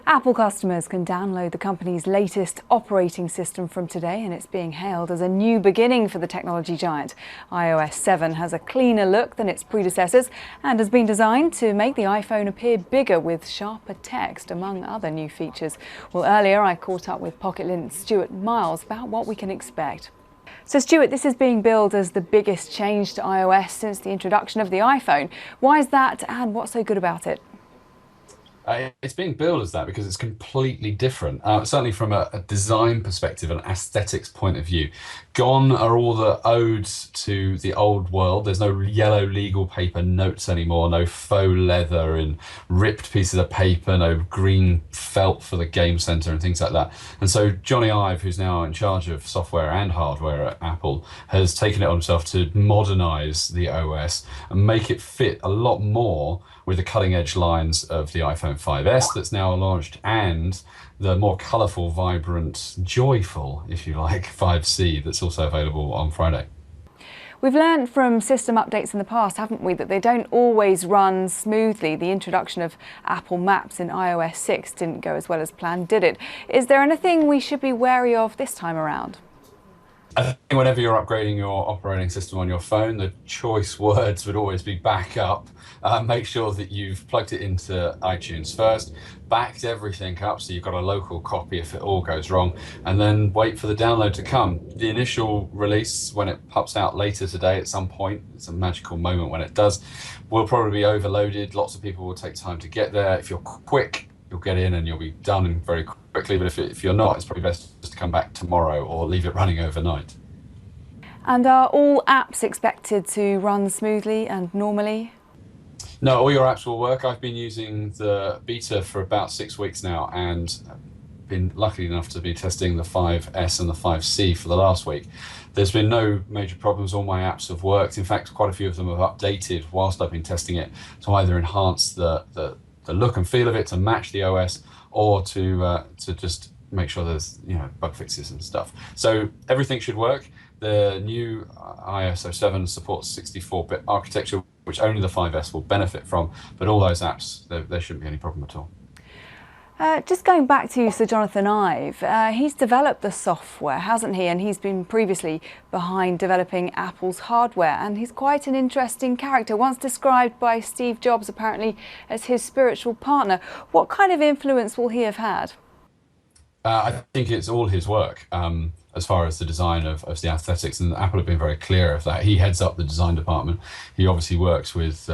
Apple customers can download the company's latest operating system from today, and it's being hailed as a new beginning for the technology giant. iOS 7 has a cleaner look than its predecessors and has been designed to make the iPhone appear bigger with sharper text, among other new features. Well, earlier I caught up with Pocket Lint's Stuart Miles about what we can expect. So Stuart, this is being billed as the biggest change to iOS since the introduction of the iPhone. Why is that, and what's so good about it? It's being billed as that because it's completely different, certainly from a design perspective, an aesthetics point of view. Gone are all the odes to the old world. There's no yellow legal paper notes anymore, no faux leather and ripped pieces of paper, no green felt for the game center and things like that. And so Johnny Ive, who's now in charge of software and hardware at Apple, has taken it on himself to modernize the OS and make it fit a lot more with the cutting edge lines of the iPhone 5S that's now launched and the more colourful, vibrant, joyful, if you like, 5C that's also available on Friday. We've learned from system updates in the past, haven't we, that they don't always run smoothly. The introduction of Apple Maps in iOS 6 didn't go as well as planned, did it? Is there anything we should be wary of this time around? I think whenever you're upgrading your operating system on your phone, the choice words would always be back up. Make sure that you've plugged it into iTunes first, backed everything up so you've got a local copy if it all goes wrong, and then wait for the download to come. The initial release, when it pops out later today at some point, it's a magical moment when it does, will probably be overloaded. Lots of people will take time to get there. If you're quick, you'll get in and you'll be done very quickly, but if you're not, it's probably best just to come back tomorrow or leave it running overnight. And are all apps expected to run smoothly and normally? No, all your apps will work. I've been using the beta for about 6 weeks now and been lucky enough to be testing the 5S and the 5C for the last week. There's been no major problems. All my apps have worked. In fact, quite a few of them have updated whilst I've been testing it to either enhance the look and feel of it to match the OS or to just make sure there's bug fixes and stuff. So everything should work. The new iOS7 supports 64-bit architecture, which only the 5S will benefit from, but all those apps, there shouldn't be any problem at all. Just going back to Sir Jonathan Ive, he's developed the software, hasn't he? And he's been previously behind developing Apple's hardware, and he's quite an interesting character, once described by Steve Jobs apparently as his spiritual partner. What kind of influence will he have had? I think it's all his work as far as the design of the aesthetics, and Apple have been very clear of that. He heads up the design department. He obviously works with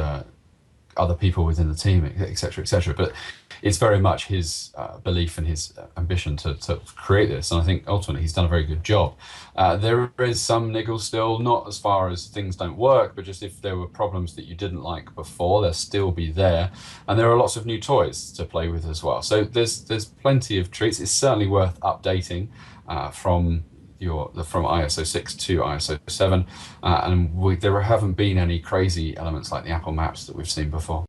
other people within the team, etc., etc. But it's very much his belief and his ambition to create this, and I think ultimately he's done a very good job. There is some niggle still, not as far as things don't work, but just if there were problems that you didn't like before, they'll still be there. And there are lots of new toys to play with as well. So there's plenty of treats. It's certainly worth updating from ISO 6 to ISO 7, and there haven't been any crazy elements like the Apple Maps that we've seen before.